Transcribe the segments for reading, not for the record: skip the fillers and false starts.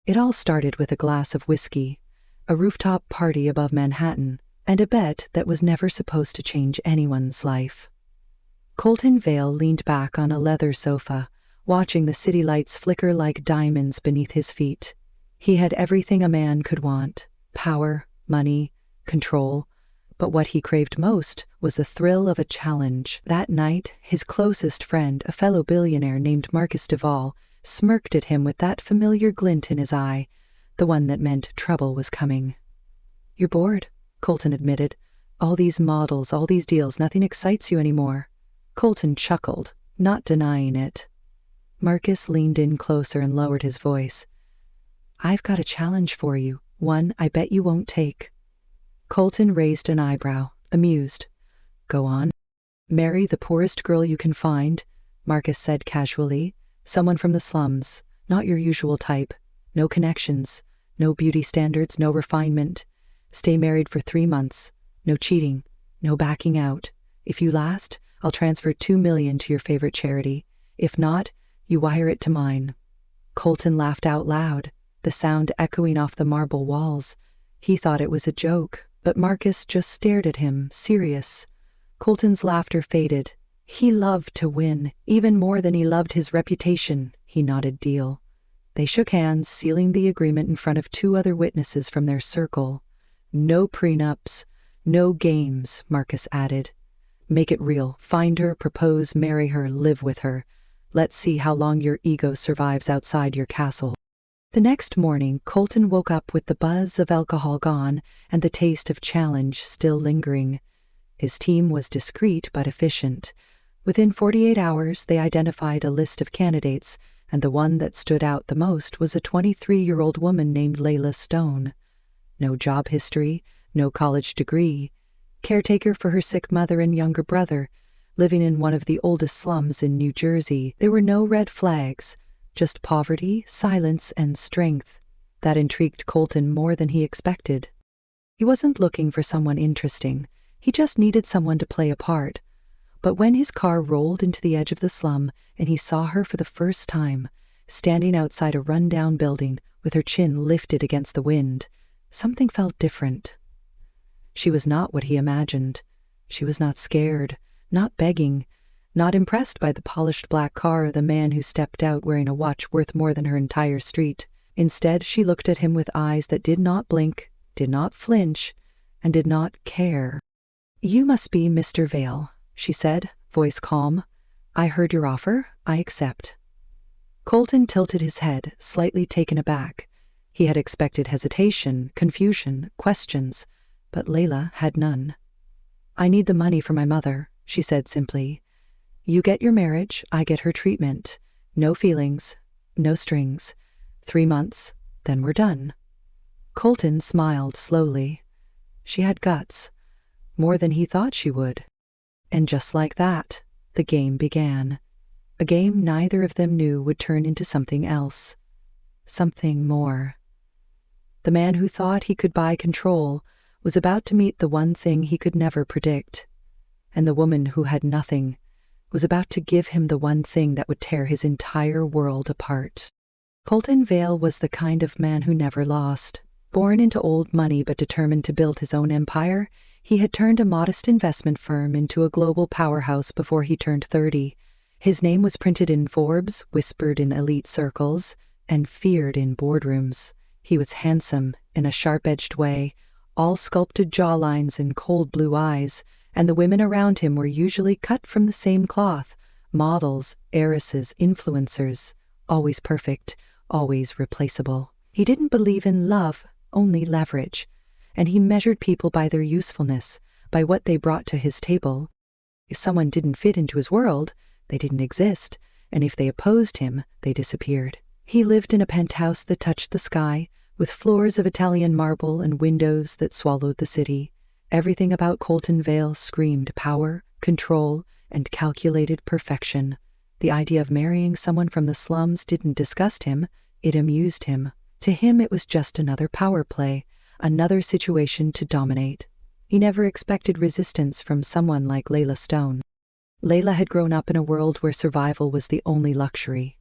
It all started with a glass of whiskey, a rooftop party above Manhattan, and a bet that was never supposed to change anyone's life. Colton Vale leaned back on a leather sofa, watching the city lights flicker like diamonds beneath his feet. He had everything a man could want: power, money, control. But what he craved most was the thrill of a challenge. That night, his closest friend, a fellow billionaire named Marcus Duvall, smirked at him with that familiar glint in his eye, the one that meant trouble was coming. "You're bored," Colton admitted. "All these models, all these deals, nothing excites you anymore." Colton chuckled, not denying it. Marcus leaned in closer and lowered his voice. "I've got a challenge for you, one I bet you won't take." Colton raised an eyebrow, amused. "Go on." "Marry the poorest girl you can find," Marcus said casually. "Someone from the slums, not your usual type. No connections, no beauty standards, no refinement. Stay married for 3 months. No cheating, no backing out. If you last, I'll transfer $2 million to your favorite charity. If not, you wire it to mine." Colton laughed out loud, the sound echoing off the marble walls. He thought it was a joke, but Marcus just stared at him, serious. Colton's laughter faded. He loved to win, even more than he loved his reputation. He nodded deal. They shook hands, sealing the agreement in front of 2 other witnesses from their circle. "No prenups, no games," Marcus added. "Make it real. Find her, propose, marry her, live with her. Let's see how long your ego survives outside your castle." The next morning, Colton woke up with the buzz of alcohol gone and the taste of challenge still lingering. His team was discreet but efficient. Within 48 hours, they identified a list of candidates, and the one that stood out the most was a 23-year-old woman named Leila Stone. No job history, no college degree. Caretaker for her sick mother and younger brother, living in one of the oldest slums in New Jersey. There were no red flags, just poverty, silence, and strength. That intrigued Colton more than he expected. He wasn't looking for someone interesting. He just needed someone to play a part. But when his car rolled into the edge of the slum and he saw her for the first time, standing outside a rundown building with her chin lifted against the wind, something felt different. She was not what he imagined. She was not scared, not begging, not impressed by the polished black car or the man who stepped out wearing a watch worth more than her entire street. Instead, she looked at him with eyes that did not blink, did not flinch, and did not care. "You must be Mr. Vale," she said, voice calm. "I heard your offer. I accept." Colton tilted his head, slightly taken aback. He had expected hesitation, confusion, questions, but Leila had none. "I need the money for my mother," she said simply. "You get your marriage, I get her treatment. No feelings, no strings. 3 months, then we're done." Colton smiled slowly. She had guts, more than he thought she would. And just like that, the game began. A game neither of them knew would turn into something else. Something more. The man who thought he could buy control was about to meet the one thing he could never predict. And the woman who had nothing was about to give him the one thing that would tear his entire world apart. Colton Vale was the kind of man who never lost. Born into old money but determined to build his own empire, he had turned a modest investment firm into a global powerhouse before he turned 30. His name was printed in Forbes, whispered in elite circles, and feared in boardrooms. He was handsome, in a sharp-edged way, all sculpted jawlines and cold blue eyes, and the women around him were usually cut from the same cloth: models, heiresses, influencers, always perfect, always replaceable. He didn't believe in love, only leverage, and he measured people by their usefulness, by what they brought to his table. If someone didn't fit into his world, they didn't exist, and if they opposed him, they disappeared. He lived in a penthouse that touched the sky, with floors of Italian marble and windows that swallowed the city. Everything about Colton Vale screamed power, control, and calculated perfection. The idea of marrying someone from the slums didn't disgust him, it amused him. To him it was just another power play, another situation to dominate. He never expected resistance from someone like Leila Stone. Leila had grown up in a world where survival was the only luxury.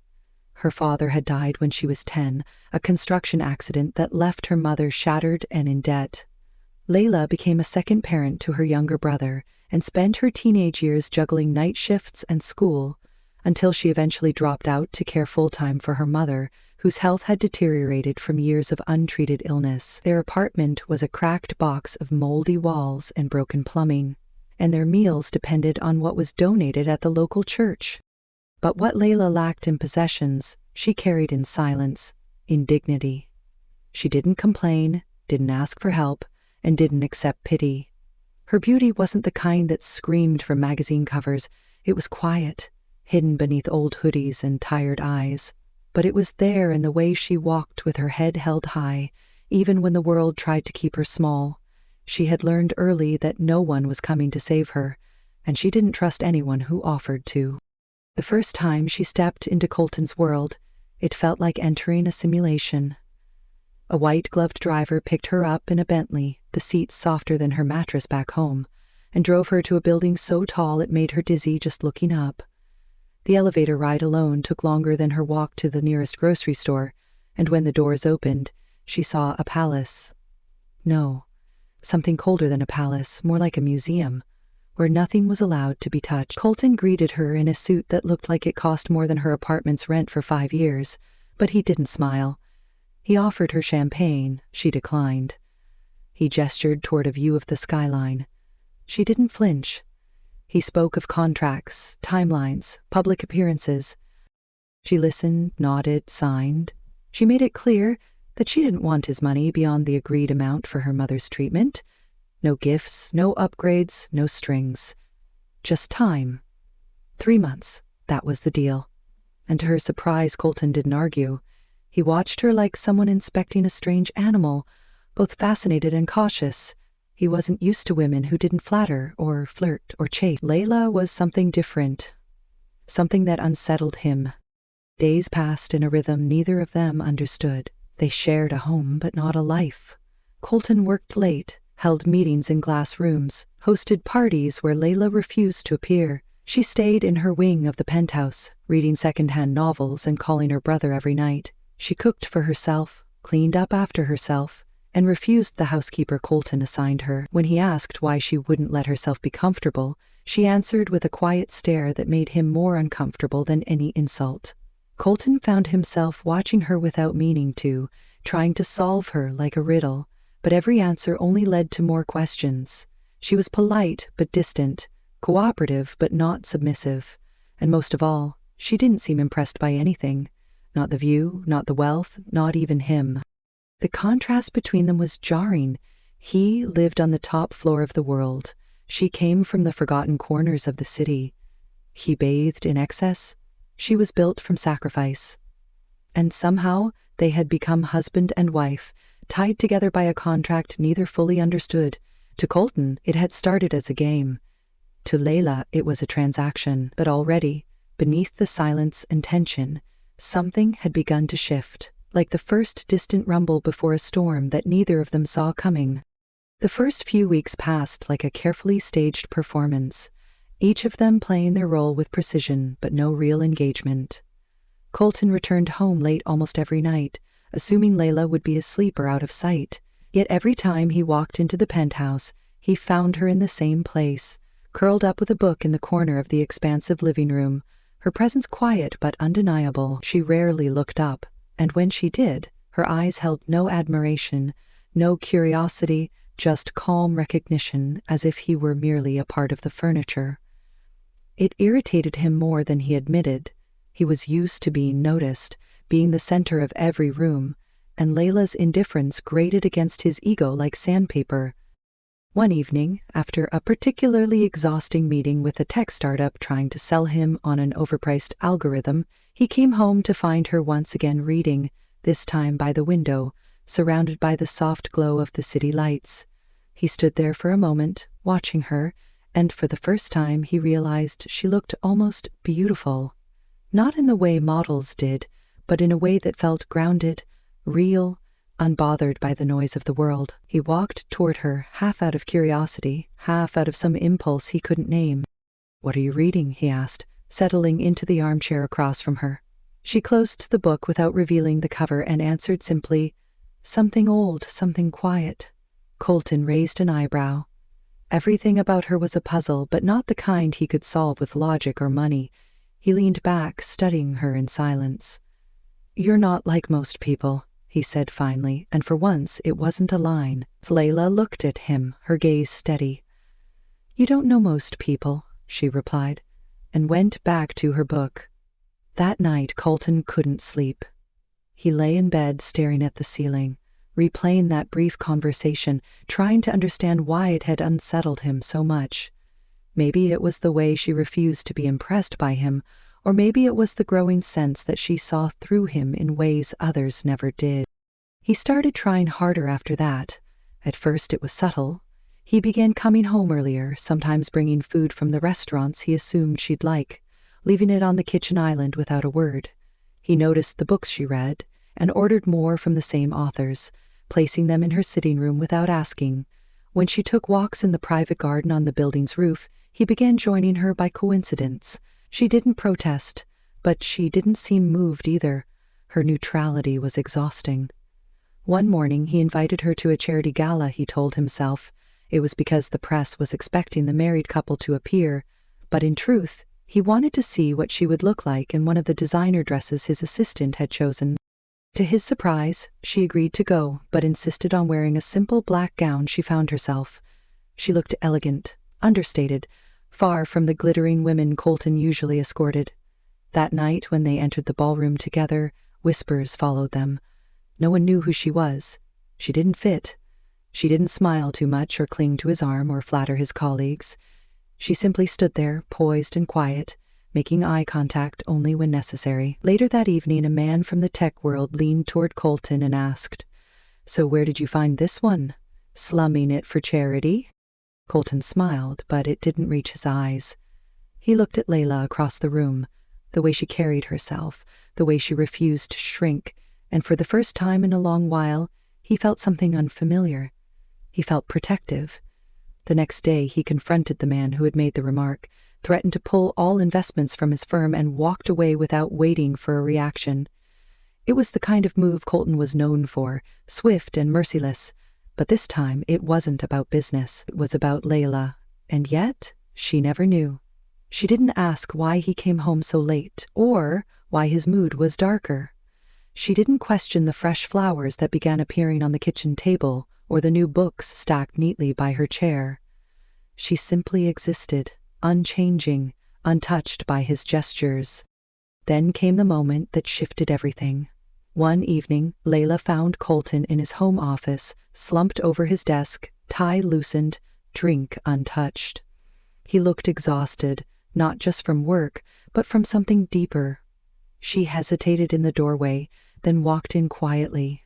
Her father had died when she was 10, a construction accident that left her mother shattered and in debt. Leila became a second parent to her younger brother and spent her teenage years juggling night shifts and school, until she eventually dropped out to care full-time for her mother, whose health had deteriorated from years of untreated illness. Their apartment was a cracked box of moldy walls and broken plumbing, and their meals depended on what was donated at the local church. But what Leila lacked in possessions, she carried in silence, in dignity. She didn't complain, didn't ask for help, and didn't accept pity. Her beauty wasn't the kind that screamed from magazine covers. It was quiet, hidden beneath old hoodies and tired eyes. But it was there in the way she walked with her head held high, even when the world tried to keep her small. She had learned early that no one was coming to save her, and she didn't trust anyone who offered to. The first time she stepped into Colton's world, it felt like entering a simulation. A white-gloved driver picked her up in a Bentley, the seats softer than her mattress back home, and drove her to a building so tall it made her dizzy just looking up. The elevator ride alone took longer than her walk to the nearest grocery store, and when the doors opened, she saw a palace. No, something colder than a palace, more like a museum, where nothing was allowed to be touched. Colton greeted her in a suit that looked like it cost more than her apartment's rent for 5 years, but he didn't smile. He offered her champagne. She declined. He gestured toward a view of the skyline. She didn't flinch. He spoke of contracts, timelines, public appearances. She listened, nodded, signed. She made it clear that she didn't want his money beyond the agreed amount for her mother's treatment. No gifts, no upgrades, no strings. Just time. 3 months. That was the deal. And to her surprise, Colton didn't argue. He watched her like someone inspecting a strange animal, both fascinated and cautious. He wasn't used to women who didn't flatter or flirt or chase. Leila was something different, something that unsettled him. Days passed in a rhythm neither of them understood. They shared a home, but not a life. Colton worked late, held meetings in glass rooms, hosted parties where Leila refused to appear. She stayed in her wing of the penthouse, reading secondhand novels and calling her brother every night. She cooked for herself, cleaned up after herself, and refused the housekeeper Colton assigned her. When he asked why she wouldn't let herself be comfortable, she answered with a quiet stare that made him more uncomfortable than any insult. Colton found himself watching her without meaning to, trying to solve her like a riddle, but every answer only led to more questions. She was polite but distant, cooperative but not submissive, and most of all, she didn't seem impressed by anything. Not the view, not the wealth, not even him. The contrast between them was jarring. He lived on the top floor of the world. She came from the forgotten corners of the city. He bathed in excess. She was built from sacrifice. And somehow they had become husband and wife, tied together by a contract neither fully understood. To Colton, it had started as a game. To Leila, it was a transaction. But already, beneath the silence and tension, something had begun to shift, like the first distant rumble before a storm that neither of them saw coming. The first few weeks passed like a carefully staged performance, each of them playing their role with precision but no real engagement. Colton returned home late almost every night, assuming Leila would be asleep or out of sight. Yet every time he walked into the penthouse, he found her in the same place, curled up with a book in the corner of the expansive living room, her presence quiet but undeniable. She rarely looked up, and when she did, her eyes held no admiration, no curiosity, just calm recognition, as if he were merely a part of the furniture. It irritated him more than he admitted. He was used to being noticed, being the center of every room, and Leila's indifference grated against his ego like sandpaper. One evening, after a particularly exhausting meeting with a tech startup trying to sell him on an overpriced algorithm, he came home to find her once again reading, this time by the window, surrounded by the soft glow of the city lights. He stood there for a moment, watching her, and for the first time he realized she looked almost beautiful. Not in the way models did, but in a way that felt grounded, real, unbothered by the noise of the world. He walked toward her, half out of curiosity, half out of some impulse he couldn't name. "What are you reading?" he asked, settling into the armchair across from her. She closed the book without revealing the cover and answered simply, "Something old, something quiet." Colton raised an eyebrow. Everything about her was a puzzle, but not the kind he could solve with logic or money. He leaned back, studying her in silence. "You're not like most people," he said finally, and for once it wasn't a line. Leila looked at him, her gaze steady. "You don't know most people," she replied, and went back to her book. That night, Colton couldn't sleep. He lay in bed staring at the ceiling, replaying that brief conversation, trying to understand why it had unsettled him so much. Maybe it was the way she refused to be impressed by him, or maybe it was the growing sense that she saw through him in ways others never did. He started trying harder after that. At first it was subtle. He began coming home earlier, sometimes bringing food from the restaurants he assumed she'd like, leaving it on the kitchen island without a word. He noticed the books she read, and ordered more from the same authors, placing them in her sitting room without asking. When she took walks in the private garden on the building's roof, he began joining her by coincidence. She didn't protest, but she didn't seem moved either. Her neutrality was exhausting. One morning he invited her to a charity gala, he told himself. It was because the press was expecting the married couple to appear, but in truth, he wanted to see what she would look like in one of the designer dresses his assistant had chosen. To his surprise, she agreed to go, but insisted on wearing a simple black gown she found herself. She looked elegant, understated, far from the glittering women Colton usually escorted. That night, when they entered the ballroom together, whispers followed them. No one knew who she was. She didn't fit. She didn't smile too much or cling to his arm or flatter his colleagues. She simply stood there, poised and quiet, making eye contact only when necessary. Later that evening, a man from the tech world leaned toward Colton and asked, "So where did you find this one? Slumming it for charity?" Colton smiled, but it didn't reach his eyes. He looked at Leila across the room, the way she carried herself, the way she refused to shrink, and for the first time in a long while, he felt something unfamiliar. He felt protective. The next day, he confronted the man who had made the remark, threatened to pull all investments from his firm, and walked away without waiting for a reaction. It was the kind of move Colton was known for, swift and merciless, but this time it wasn't about business. It was about Leila, and yet she never knew. She didn't ask why he came home so late, or why his mood was darker. She didn't question the fresh flowers that began appearing on the kitchen table, or the new books stacked neatly by her chair. She simply existed, unchanging, untouched by his gestures. Then came the moment that shifted everything. One evening, Leila found Colton in his home office, slumped over his desk, tie loosened, drink untouched. He looked exhausted, not just from work, but from something deeper. She hesitated in the doorway, then walked in quietly.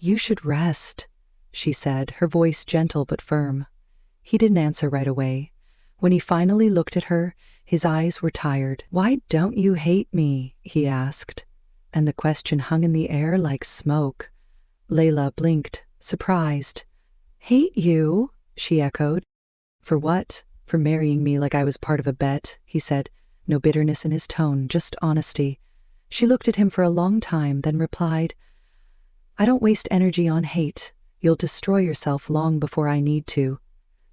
"You should rest," she said, her voice gentle but firm. He didn't answer right away. When he finally looked at her, his eyes were tired. "Why don't you hate me?" he asked, and the question hung in the air like smoke. Leila blinked, surprised. "Hate you?" she echoed. "For what? For marrying me like I was part of a bet," he said, no bitterness in his tone, just honesty. She looked at him for a long time, then replied, "I don't waste energy on hate. You'll destroy yourself long before I need to."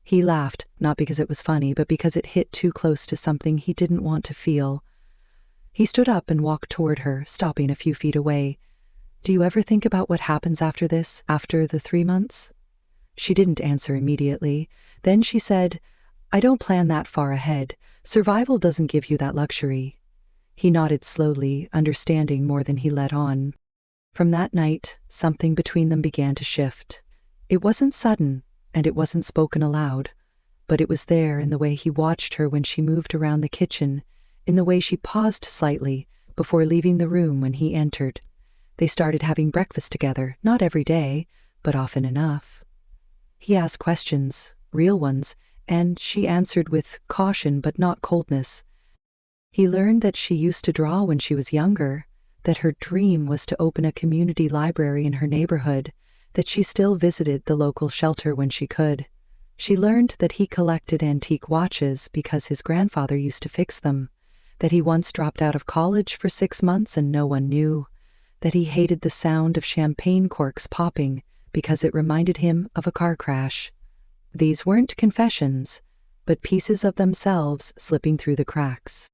He laughed, not because it was funny, but because it hit too close to something he didn't want to feel. He stood up and walked toward her, stopping a few feet away. "Do you ever think about what happens after this, after the 3 months?" She didn't answer immediately. Then she said, "I don't plan that far ahead. Survival doesn't give you that luxury." He nodded slowly, understanding more than he let on. From that night, something between them began to shift. It wasn't sudden, and it wasn't spoken aloud, but it was there in the way he watched her when she moved around the kitchen, in the way she paused slightly before leaving the room when he entered. They started having breakfast together, not every day, but often enough. He asked questions, real ones, and she answered with caution but not coldness. He learned that she used to draw when she was younger, that her dream was to open a community library in her neighborhood, that she still visited the local shelter when she could. She learned that he collected antique watches because his grandfather used to fix them, that he once dropped out of college for 6 months and no one knew, that he hated the sound of champagne corks popping because it reminded him of a car crash. These weren't confessions, but pieces of themselves slipping through the cracks.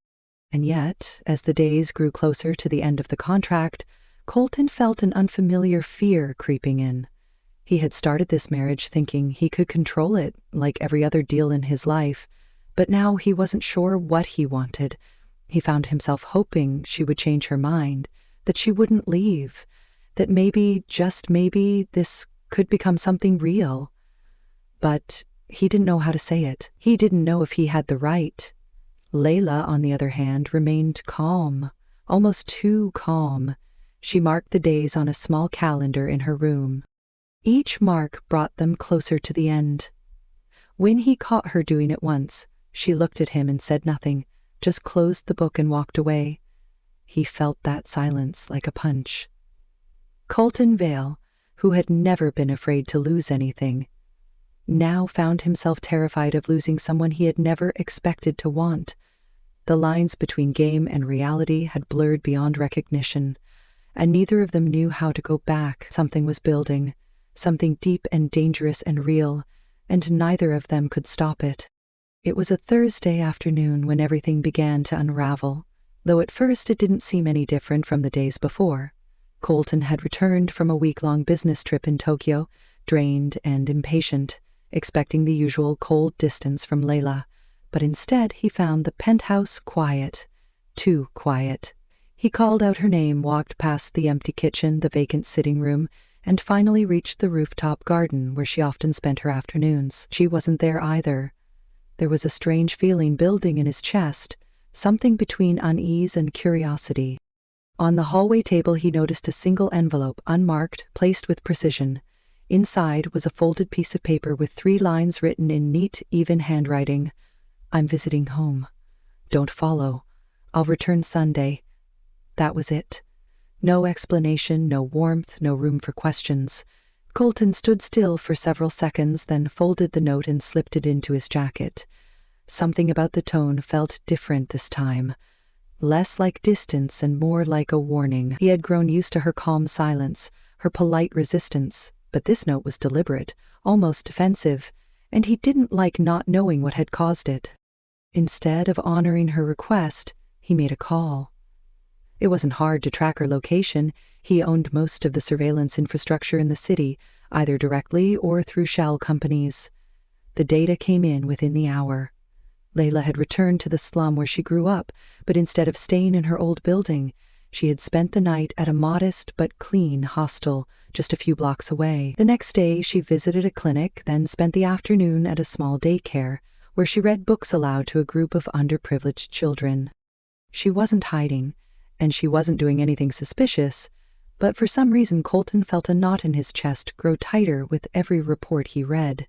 And yet, as the days grew closer to the end of the contract, Colton felt an unfamiliar fear creeping in. He had started this marriage thinking he could control it, like every other deal in his life, but now he wasn't sure what he wanted. He found himself hoping she would change her mind, that she wouldn't leave, that maybe, just maybe, this could become something real. But he didn't know how to say it. He didn't know if he had the right. Leila, on the other hand, remained calm, almost too calm. She marked the days on a small calendar in her room. Each mark brought them closer to the end. When he caught her doing it once, she looked at him and said nothing, just closed the book and walked away. He felt that silence like a punch. Colton Vale, who had never been afraid to lose anything, now found himself terrified of losing someone he had never expected to want. The lines between game and reality had blurred beyond recognition, and neither of them knew how to go back. Something was building, something deep and dangerous and real, and neither of them could stop it. It was a Thursday afternoon when everything began to unravel, though at first it didn't seem any different from the days before. Colton had returned from a week-long business trip in Tokyo, drained and impatient, expecting the usual cold distance from Leila, but instead he found the penthouse quiet, too quiet. He called out her name, walked past the empty kitchen, the vacant sitting room, and finally reached the rooftop garden where she often spent her afternoons. She wasn't there either. There was a strange feeling building in his chest, something between unease and curiosity. On the hallway table he noticed a single envelope, unmarked, placed with precision. Inside was a folded piece of paper with 3 lines written in neat, even handwriting. "I'm visiting home. Don't follow. I'll return Sunday." That was it. No explanation, no warmth, no room for questions. Colton stood still for several seconds, then folded the note and slipped it into his jacket. Something about the tone felt different this time. Less like distance and more like a warning. He had grown used to her calm silence, her polite resistance, but this note was deliberate, almost defensive, and he didn't like not knowing what had caused it. Instead of honoring her request, he made a call. It wasn't hard to track her location. He owned most of the surveillance infrastructure in the city, either directly or through shell companies. The data came in within the hour. Leila had returned to the slum where she grew up, but instead of staying in her old building, she had spent the night at a modest but clean hostel just a few blocks away. The next day, she visited a clinic, then spent the afternoon at a small daycare, where she read books aloud to a group of underprivileged children. She wasn't hiding, and she wasn't doing anything suspicious, but for some reason Colton felt a knot in his chest grow tighter with every report he read.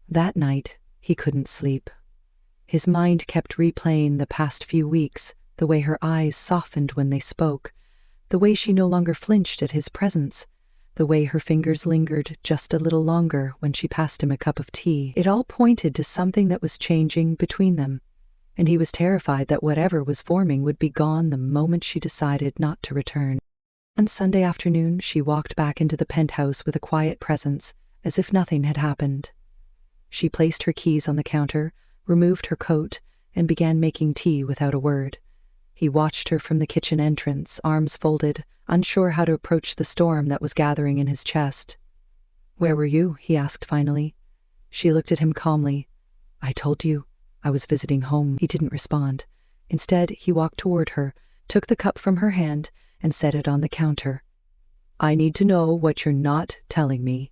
That night, he couldn't sleep. His mind kept replaying the past few weeks, the way her eyes softened when they spoke, the way she no longer flinched at his presence, the way her fingers lingered just a little longer when she passed him a cup of tea. It all pointed to something that was changing between them, and he was terrified that whatever was forming would be gone the moment she decided not to return. On Sunday afternoon, she walked back into the penthouse with a quiet presence, as if nothing had happened. She placed her keys on the counter, removed her coat, and began making tea without a word. He watched her from the kitchen entrance, arms folded, unsure how to approach the storm that was gathering in his chest. "Where were you?" he asked finally. She looked at him calmly. "I told you. I was visiting home." He didn't respond. Instead, he walked toward her, took the cup from her hand, and set it on the counter. "I need to know what you're not telling me."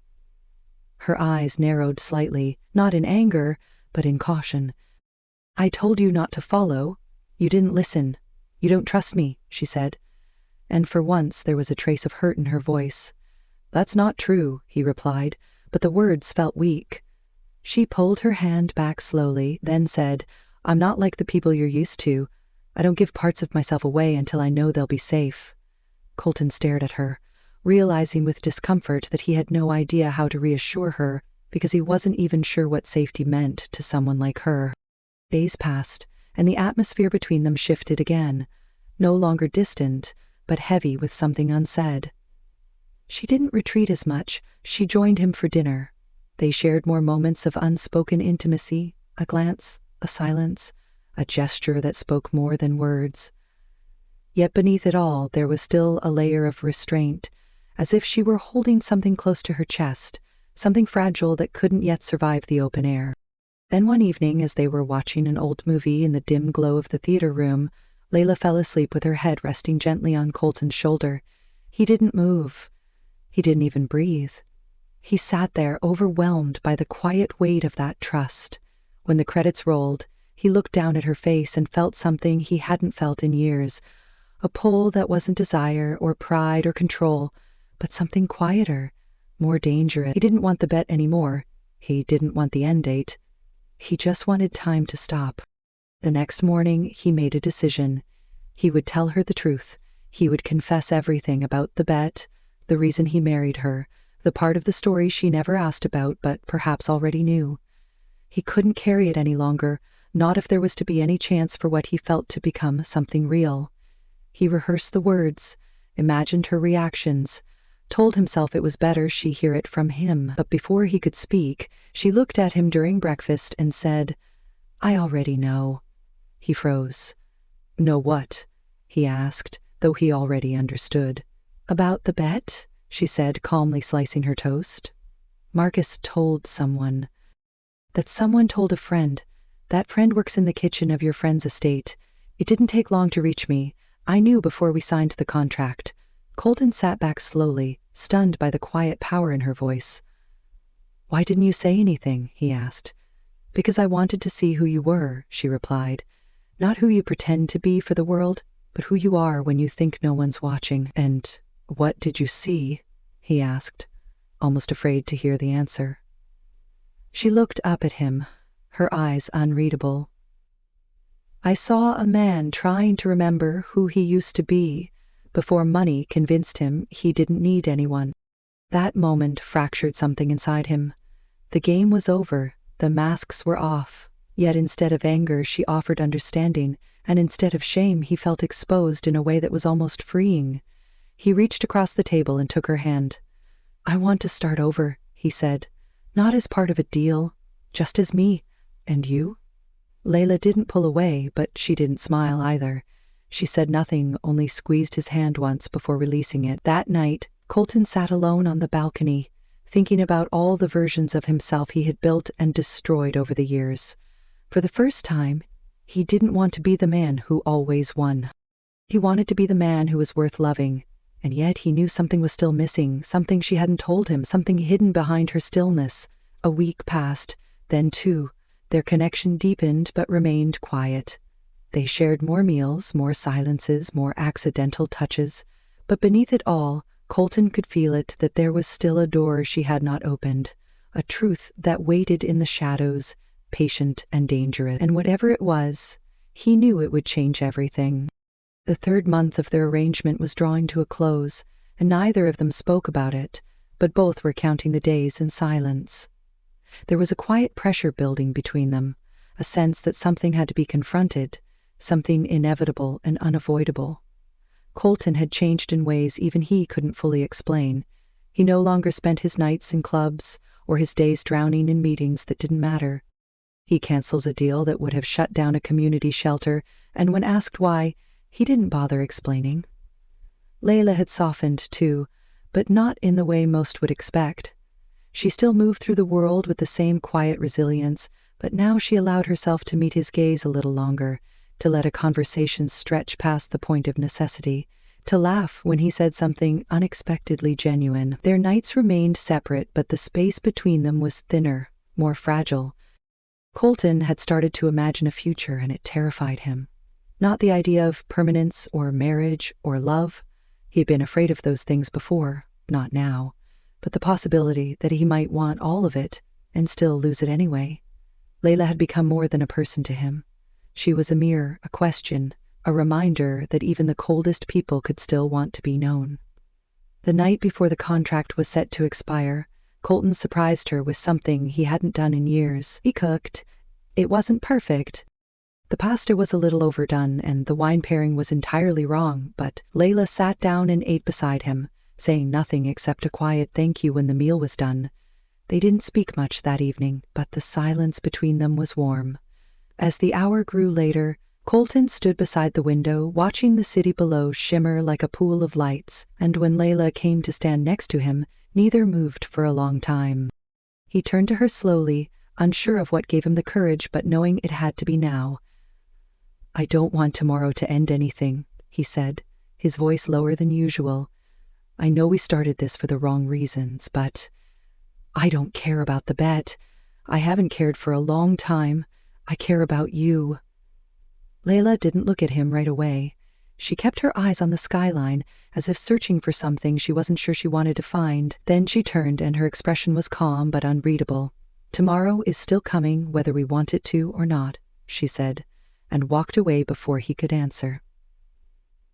Her eyes narrowed slightly, not in anger, but in caution. "I told you not to follow. You didn't listen. You don't trust me," she said. And for once there was a trace of hurt in her voice. "That's not true," he replied, but the words felt weak. She pulled her hand back slowly, then said, "I'm not like the people you're used to. I don't give parts of myself away until I know they'll be safe." Colton stared at her, realizing with discomfort that he had no idea how to reassure her, because he wasn't even sure what safety meant to someone like her. Days passed, and the atmosphere between them shifted again, no longer distant, but heavy with something unsaid. She didn't retreat as much. She joined him for dinner. They shared more moments of unspoken intimacy, a glance, a silence, a gesture that spoke more than words. Yet beneath it all, there was still a layer of restraint, as if she were holding something close to her chest, something fragile that couldn't yet survive the open air. Then one evening, as they were watching an old movie in the dim glow of the theater room, Leila fell asleep with her head resting gently on Colton's shoulder. He didn't move. He didn't even breathe. He sat there, overwhelmed by the quiet weight of that trust. When the credits rolled, he looked down at her face and felt something he hadn't felt in years, a pull that wasn't desire or pride or control, but something quieter, more dangerous. He didn't want the bet anymore. He didn't want the end date. He just wanted time to stop. The next morning, he made a decision. He would tell her the truth. He would confess everything about the bet, the reason he married her, the part of the story she never asked about but perhaps already knew. He couldn't carry it any longer, not if there was to be any chance for what he felt to become something real. He rehearsed the words, imagined her reactions, told himself it was better she hear it from him. But before he could speak, she looked at him during breakfast and said, "I already know." He froze. "Know what?" he asked, though he already understood. "About the bet?" she said, calmly slicing her toast. "Marcus told someone." "That someone told a friend. That friend works in the kitchen of your friend's estate. It didn't take long to reach me. I knew before we signed the contract." Colton sat back slowly, stunned by the quiet power in her voice. "Why didn't you say anything?" he asked. "Because I wanted to see who you were," she replied. "Not who you pretend to be for the world, but who you are when you think no one's watching." "And what did you see?" he asked, almost afraid to hear the answer. She looked up at him, her eyes unreadable. "I saw a man trying to remember who he used to be before money convinced him he didn't need anyone." That moment fractured something inside him. The game was over, the masks were off. Yet instead of anger, she offered understanding, and instead of shame, he felt exposed in a way that was almost freeing. He reached across the table and took her hand. "I want to start over," he said. "Not as part of a deal, just as me. And you?" Leila didn't pull away, but she didn't smile either. She said nothing, only squeezed his hand once before releasing it. That night, Colton sat alone on the balcony, thinking about all the versions of himself he had built and destroyed over the years. For the first time, he didn't want to be the man who always won. He wanted to be the man who was worth loving, and yet he knew something was still missing, something she hadn't told him, something hidden behind her stillness. A week passed, then two. Their connection deepened but remained quiet. They shared more meals, more silences, more accidental touches, but beneath it all, Colton could feel it, that there was still a door she had not opened, a truth that waited in the shadows, patient and dangerous. And whatever it was, he knew it would change everything. The third month of their arrangement was drawing to a close, and neither of them spoke about it, but both were counting the days in silence. There was a quiet pressure building between them, a sense that something had to be confronted, something inevitable and unavoidable. Colton had changed in ways even he couldn't fully explain. He no longer spent his nights in clubs or his days drowning in meetings that didn't matter. He cancels a deal that would have shut down a community shelter, and when asked why, he didn't bother explaining. Leila had softened too, but not in the way most would expect. She still moved through the world with the same quiet resilience, but now she allowed herself to meet his gaze a little longer, to let a conversation stretch past the point of necessity, to laugh when he said something unexpectedly genuine. Their nights remained separate, but the space between them was thinner, more fragile. Colton had started to imagine a future, and it terrified him. Not the idea of permanence or marriage or love. He had been afraid of those things before, not now, but the possibility that he might want all of it and still lose it anyway. Leila had become more than a person to him. She was a mirror, a question, a reminder that even the coldest people could still want to be known. The night before the contract was set to expire, Colton surprised her with something he hadn't done in years. He cooked. It wasn't perfect, The pasta was a little overdone and the wine pairing was entirely wrong, but Leila sat down and ate beside him, saying nothing except a quiet thank you when the meal was done. They didn't speak much that evening, but the silence between them was warm. As the hour grew later, Colton stood beside the window, watching the city below shimmer like a pool of lights, and when Leila came to stand next to him, neither moved for a long time. He turned to her slowly, unsure of what gave him the courage, but knowing it had to be now. "I don't want tomorrow to end anything," he said, his voice lower than usual. "I know we started this for the wrong reasons, but I don't care about the bet. I haven't cared for a long time. I care about you." Leila didn't look at him right away. She kept her eyes on the skyline, as if searching for something she wasn't sure she wanted to find. Then she turned and her expression was calm but unreadable. "Tomorrow is still coming, whether we want it to or not," she said, and walked away before he could answer.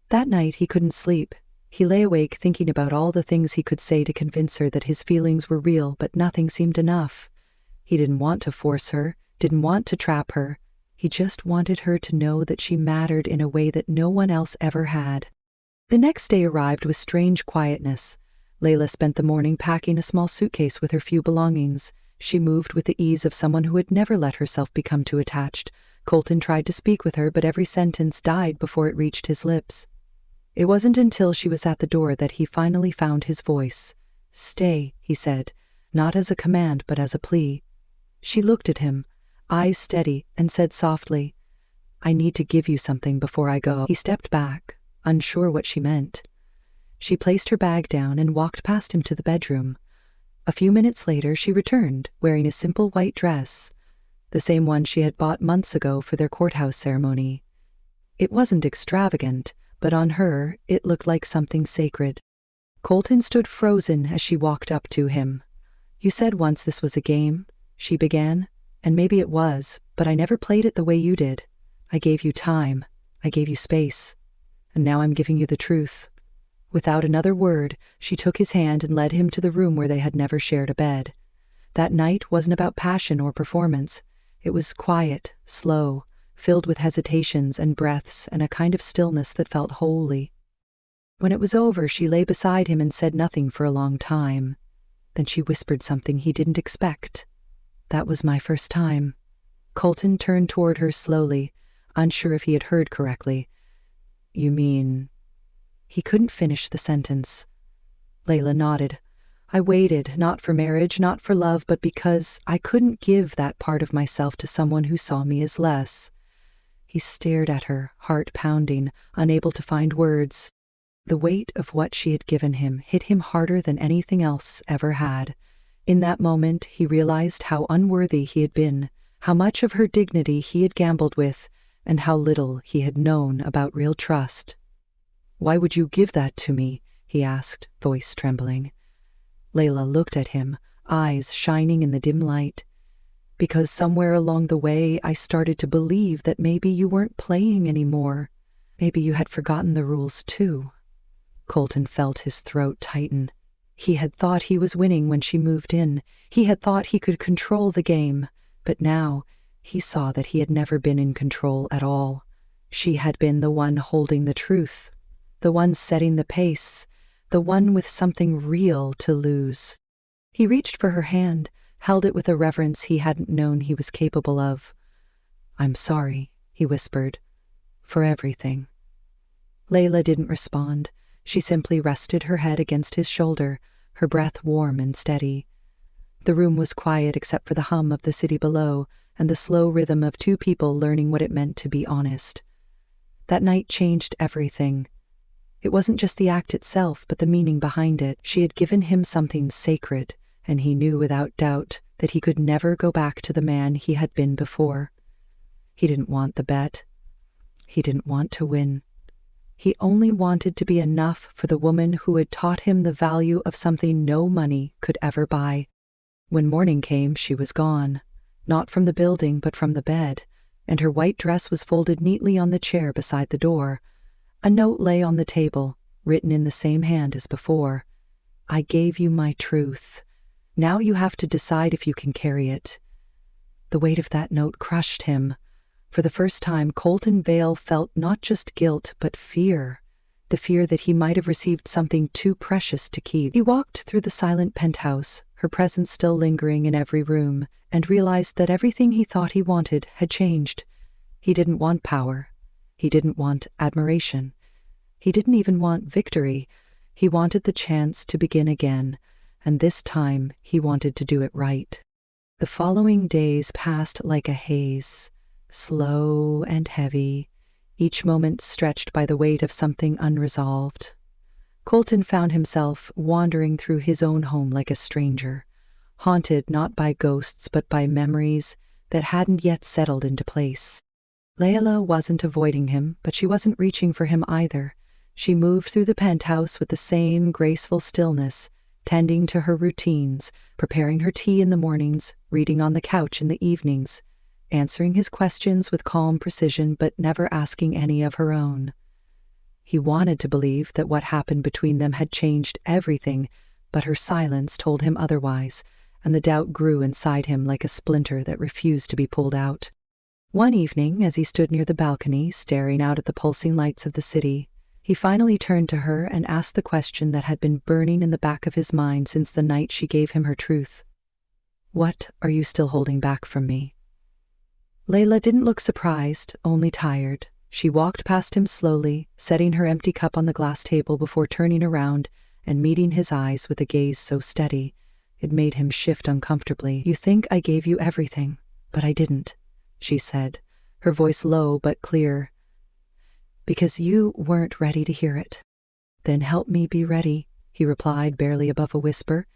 That night he couldn't sleep. He lay awake thinking about all the things he could say to convince her that his feelings were real, but nothing seemed enough. He didn't want to force her, didn't want to trap her. He just wanted her to know that she mattered in a way that no one else ever had. The next day arrived with strange quietness. Leila spent the morning packing a small suitcase with her few belongings. She moved with the ease of someone who had never let herself become too attached. Colton tried to speak with her, but every sentence died before it reached his lips. It wasn't until she was at the door that he finally found his voice. "Stay," he said, not as a command but as a plea. She looked at him, eyes steady, and said softly, "I need to give you something before I go." He stepped back, unsure what she meant. She placed her bag down and walked past him to the bedroom. A few minutes later she returned, wearing a simple white dress, the same one she had bought months ago for their courthouse ceremony. It wasn't extravagant, but on her it looked like something sacred. Colton stood frozen as she walked up to him. "You said once this was a game," she began, "and maybe it was, but I never played it the way you did. I gave you time, I gave you space, and now I'm giving you the truth." Without another word, she took his hand and led him to the room where they had never shared a bed. That night wasn't about passion or performance. It was quiet, slow, filled with hesitations and breaths and a kind of stillness that felt holy. When it was over, she lay beside him and said nothing for a long time. Then she whispered something he didn't expect. "That was my first time." Colton turned toward her slowly, unsure if he had heard correctly. "You mean—" He couldn't finish the sentence. Leila nodded. "I waited, not for marriage, not for love, but because I couldn't give that part of myself to someone who saw me as less." He stared at her, heart pounding, unable to find words. The weight of what she had given him hit him harder than anything else ever had. In that moment, he realized how unworthy he had been, how much of her dignity he had gambled with, and how little he had known about real trust. "Why would you give that to me?" he asked, voice trembling. Leila looked at him, eyes shining in the dim light. "Because somewhere along the way I started to believe that maybe you weren't playing anymore. Maybe you had forgotten the rules too." Colton felt his throat tighten. He had thought he was winning when she moved in. He had thought he could control the game. But now he saw that he had never been in control at all. She had been the one holding the truth, the one setting the pace, the one with something real to lose. He reached for her hand, held it with a reverence he hadn't known he was capable of. "I'm sorry," he whispered, "for everything." Leila didn't respond. She simply rested her head against his shoulder, her breath warm and steady. The room was quiet except for the hum of the city below and the slow rhythm of two people learning what it meant to be honest. That night changed everything. It wasn't just the act itself, but the meaning behind it. She had given him something sacred, and he knew without doubt that he could never go back to the man he had been before. He didn't want the bet. He didn't want to win. He only wanted to be enough for the woman who had taught him the value of something no money could ever buy. When morning came, she was gone. Not from the building, but from the bed, and her white dress was folded neatly on the chair beside the door. A note lay on the table, written in the same hand as before. "I gave you my truth. Now you have to decide if you can carry it." The weight of that note crushed him. For the first time, Colton Vale felt not just guilt, but fear. The fear that he might have received something too precious to keep. He walked through the silent penthouse, her presence still lingering in every room, and realized that everything he thought he wanted had changed. He didn't want power. He didn't want admiration. He didn't even want victory. He wanted the chance to begin again, and this time he wanted to do it right. The following days passed like a haze, slow and heavy, each moment stretched by the weight of something unresolved. Colton found himself wandering through his own home like a stranger, haunted not by ghosts but by memories that hadn't yet settled into place. Leila wasn't avoiding him, but she wasn't reaching for him either. She moved through the penthouse with the same graceful stillness, tending to her routines, preparing her tea in the mornings, reading on the couch in the evenings, answering his questions with calm precision but never asking any of her own. He wanted to believe that what happened between them had changed everything, but her silence told him otherwise, and the doubt grew inside him like a splinter that refused to be pulled out. One evening, as he stood near the balcony, staring out at the pulsing lights of the city, he finally turned to her and asked the question that had been burning in the back of his mind since the night she gave him her truth. "What are you still holding back from me?" Leila didn't look surprised, only tired. She walked past him slowly, setting her empty cup on the glass table before turning around and meeting his eyes with a gaze so steady it made him shift uncomfortably. "You think I gave you everything, but I didn't," she said, her voice low but clear. "Because you weren't ready to hear it." "Then help me be ready," he replied, barely above a whisper.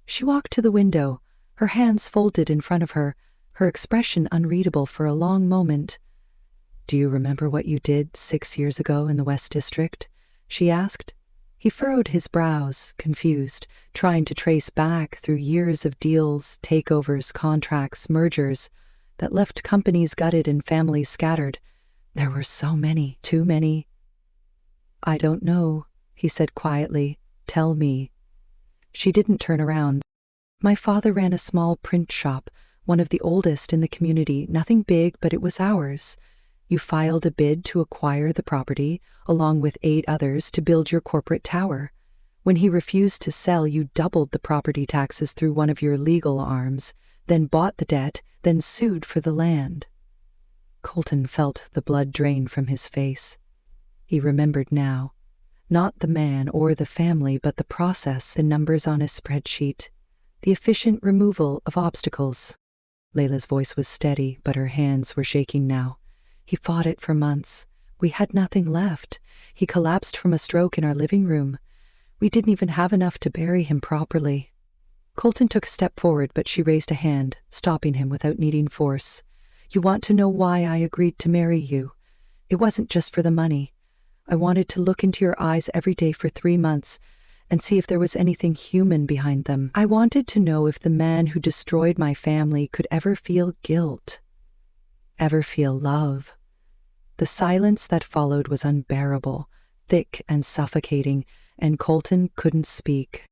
She walked to the window, her hands folded in front of her, her expression unreadable for a long moment. "Do you remember what you did 6 years ago in the West District?" she asked. He furrowed his brows, confused, trying to trace back through years of deals, takeovers, contracts, mergers that left companies gutted and families scattered. There were so many, too many. "I don't know," he said quietly. "Tell me." She didn't turn around. "My father ran a small print shop, one of the oldest in the community, nothing big, but it was ours. You filed a bid to acquire the property, along with 8 others, to build your corporate tower. When he refused to sell, you doubled the property taxes through one of your legal arms, then bought the debt, then sued for the land." Colton felt the blood drain from his face. He remembered now. Not the man or the family, but the process, the numbers on his spreadsheet, the efficient removal of obstacles. Leila's voice was steady, but her hands were shaking now. "He fought it for months. We had nothing left. He collapsed from a stroke in our living room. We didn't even have enough to bury him properly." Colton took a step forward, but she raised a hand, stopping him without needing force. "You want to know why I agreed to marry you? It wasn't just for the money. I wanted to look into your eyes every day for 3 months and see if there was anything human behind them. I wanted to know if the man who destroyed my family could ever feel guilt, ever feel love." The silence that followed was unbearable, thick and suffocating, and Colton couldn't speak.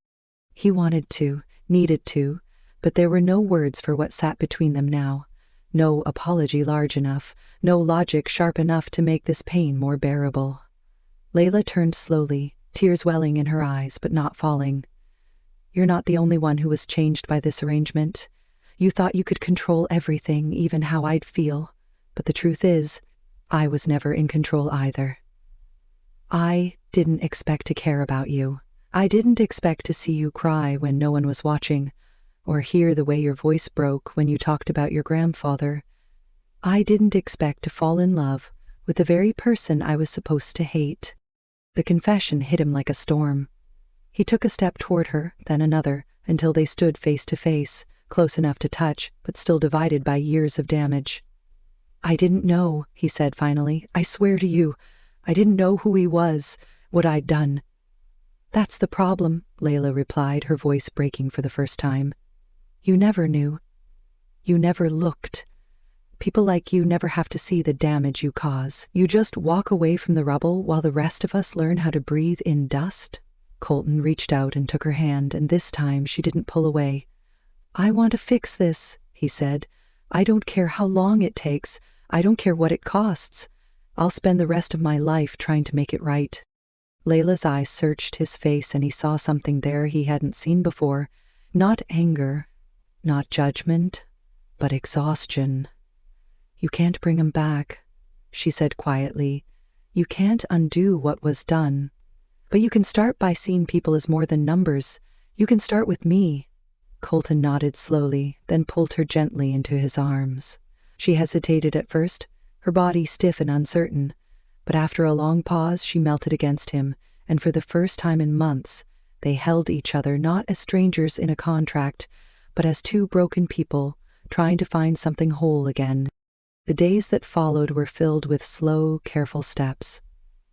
He wanted to, needed to, but there were no words for what sat between them now. No apology large enough, no logic sharp enough to make this pain more bearable. Leila turned slowly, tears welling in her eyes but not falling. "You're not the only one who was changed by this arrangement. You thought you could control everything, even how I'd feel. But the truth is, I was never in control either. I didn't expect to care about you. I didn't expect to see you cry when no one was watching, or hear the way your voice broke when you talked about your grandfather. I didn't expect to fall in love with the very person I was supposed to hate." The confession hit him like a storm. He took a step toward her, then another, until they stood face to face, close enough to touch, but still divided by years of damage. "I didn't know," he said finally. "I swear to you, I didn't know who he was, what I'd done." "That's the problem," Leila replied, her voice breaking for the first time. "You never knew. You never looked. People like you never have to see the damage you cause. You just walk away from the rubble while the rest of us learn how to breathe in dust." Colton reached out and took her hand, and this time she didn't pull away. "I want to fix this," he said. "I don't care how long it takes. I don't care what it costs. I'll spend the rest of my life trying to make it right." Leila's eyes searched his face, and he saw something there he hadn't seen before. Not anger, not judgment, but exhaustion. "You can't bring him back," she said quietly. "You can't undo what was done. But you can start by seeing people as more than numbers. You can start with me." Colton nodded slowly, then pulled her gently into his arms. She hesitated at first, her body stiff and uncertain, but after a long pause she melted against him, and for the first time in months, they held each other not as strangers in a contract, but as two broken people trying to find something whole again. The days that followed were filled with slow, careful steps.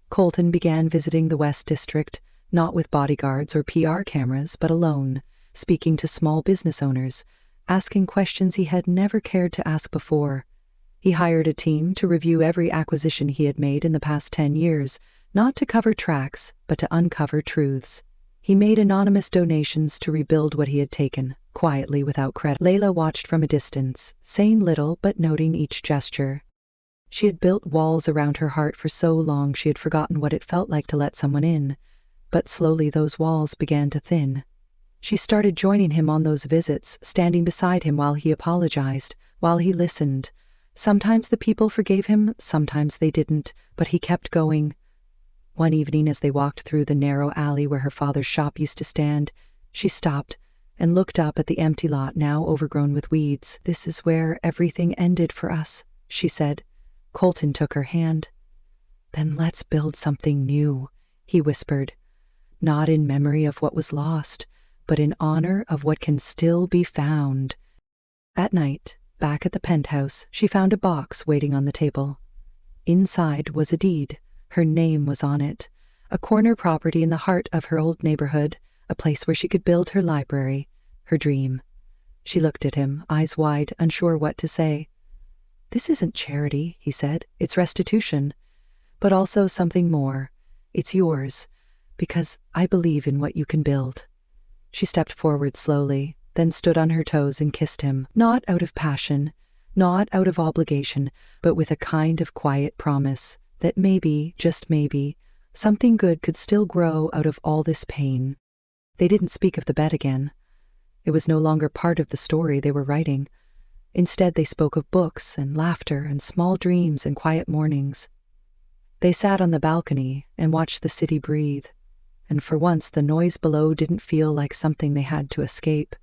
Colton began visiting the West District, not with bodyguards or PR cameras, but alone, speaking to small business owners, asking questions he had never cared to ask before. He hired a team to review every acquisition he had made in the past 10 years, not to cover tracks, but to uncover truths. He made anonymous donations to rebuild what he had taken, quietly without credit. Leila watched from a distance, saying little but noting each gesture. She had built walls around her heart for so long she had forgotten what it felt like to let someone in, but slowly those walls began to thin. She started joining him on those visits, standing beside him while he apologized, while he listened. Sometimes the people forgave him, sometimes they didn't, but he kept going. One evening, as they walked through the narrow alley where her father's shop used to stand, she stopped and looked up at the empty lot now overgrown with weeds. "This is where everything ended for us," she said. Colton took her hand. "Then let's build something new," he whispered, "not in memory of what was lost, but in honor of what can still be found." At night, back at the penthouse, she found a box waiting on the table. Inside was a deed. Her name was on it. A corner property in the heart of her old neighborhood, a place where she could build her library, her dream. She looked at him, eyes wide, unsure what to say. "This isn't charity," he said. "It's restitution. But also something more. It's yours, because I believe in what you can build." She stepped forward slowly, then stood on her toes and kissed him, not out of passion, not out of obligation, but with a kind of quiet promise that maybe, just maybe, something good could still grow out of all this pain. They didn't speak of the bed again. It was no longer part of the story they were writing. Instead, they spoke of books and laughter and small dreams and quiet mornings. They sat on the balcony and watched the city breathe, and for once the noise below didn't feel like something they had to escape.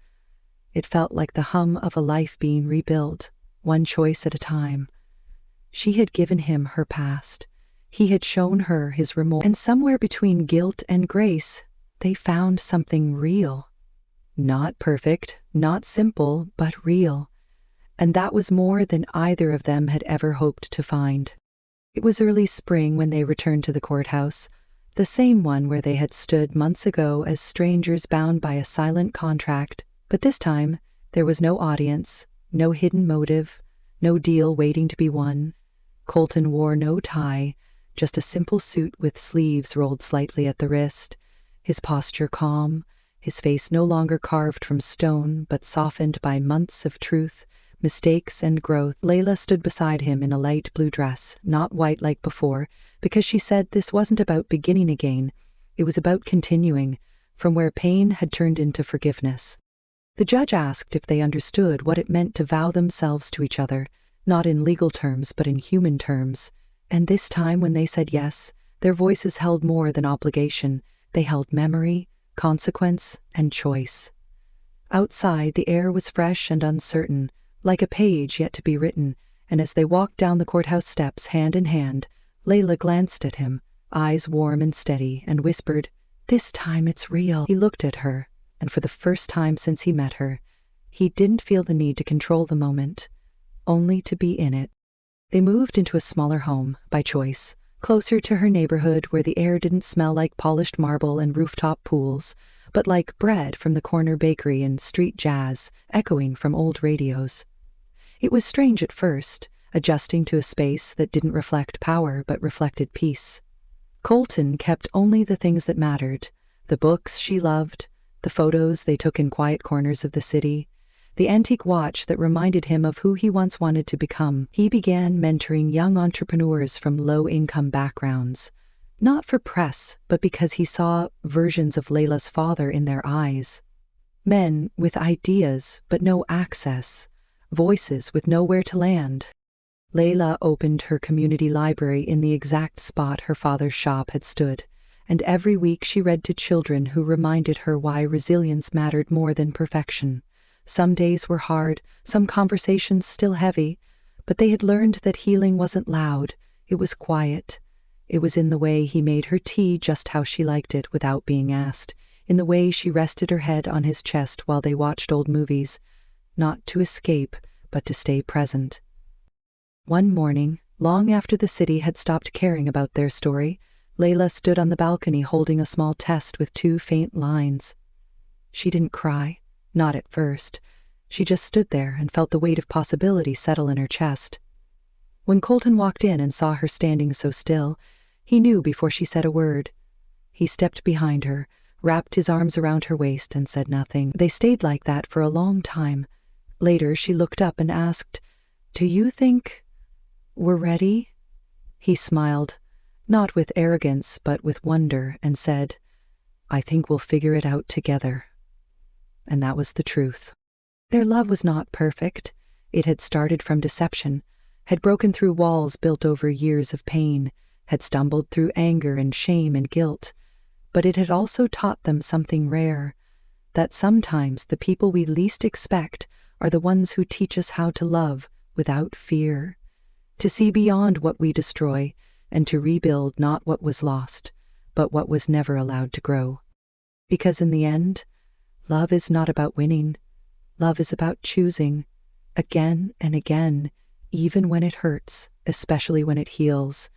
It felt like the hum of a life being rebuilt, one choice at a time. She had given him her past. He had shown her his remorse. And somewhere between guilt and grace, they found something real. Not perfect, not simple, but real. And that was more than either of them had ever hoped to find. It was early spring when they returned to the courthouse, the same one where they had stood months ago as strangers bound by a silent contract. But this time, there was no audience, no hidden motive, no deal waiting to be won. Colton wore no tie, just a simple suit with sleeves rolled slightly at the wrist, his posture calm, his face no longer carved from stone but softened by months of truth, mistakes, and growth. Leila stood beside him in a light blue dress, not white like before, because she said this wasn't about beginning again, it was about continuing, from where pain had turned into forgiveness. The judge asked if they understood what it meant to vow themselves to each other, not in legal terms but in human terms, and this time when they said yes, their voices held more than obligation. They held memory, consequence, and choice. Outside, the air was fresh and uncertain, like a page yet to be written, and as they walked down the courthouse steps hand in hand, Leila glanced at him, eyes warm and steady, and whispered, "This time it's real." He looked at her, and for the first time since he met her, he didn't feel the need to control the moment, only to be in it. They moved into a smaller home, by choice, closer to her neighborhood where the air didn't smell like polished marble and rooftop pools, but like bread from the corner bakery and street jazz echoing from old radios. It was strange at first, adjusting to a space that didn't reflect power but reflected peace. Colton kept only the things that mattered, the books she loved, the photos they took in quiet corners of the city, the antique watch that reminded him of who he once wanted to become. He began mentoring young entrepreneurs from low-income backgrounds, not for press, but because he saw versions of Leila's father in their eyes. Men with ideas but no access, voices with nowhere to land. Leila opened her community library in the exact spot her father's shop had stood, and every week she read to children who reminded her why resilience mattered more than perfection. Some days were hard, some conversations still heavy, but they had learned that healing wasn't loud, it was quiet. It was in the way he made her tea just how she liked it without being asked, in the way she rested her head on his chest while they watched old movies, not to escape, but to stay present. One morning, long after the city had stopped caring about their story, Leila stood on the balcony holding a small test with 2 faint lines. She didn't cry, not at first. She just stood there and felt the weight of possibility settle in her chest. When Colton walked in and saw her standing so still, he knew before she said a word. He stepped behind her, wrapped his arms around her waist, and said nothing. They stayed like that for a long time. Later, she looked up and asked, "Do you think we're ready?" He smiled, not with arrogance, but with wonder, and said, "I think we'll figure it out together." And that was the truth. Their love was not perfect. It had started from deception, had broken through walls built over years of pain, had stumbled through anger and shame and guilt. But it had also taught them something rare, that sometimes the people we least expect are the ones who teach us how to love without fear, to see beyond what we destroy, and to rebuild not what was lost, but what was never allowed to grow. Because in the end, love is not about winning. Love is about choosing, again and again, even when it hurts, especially when it heals,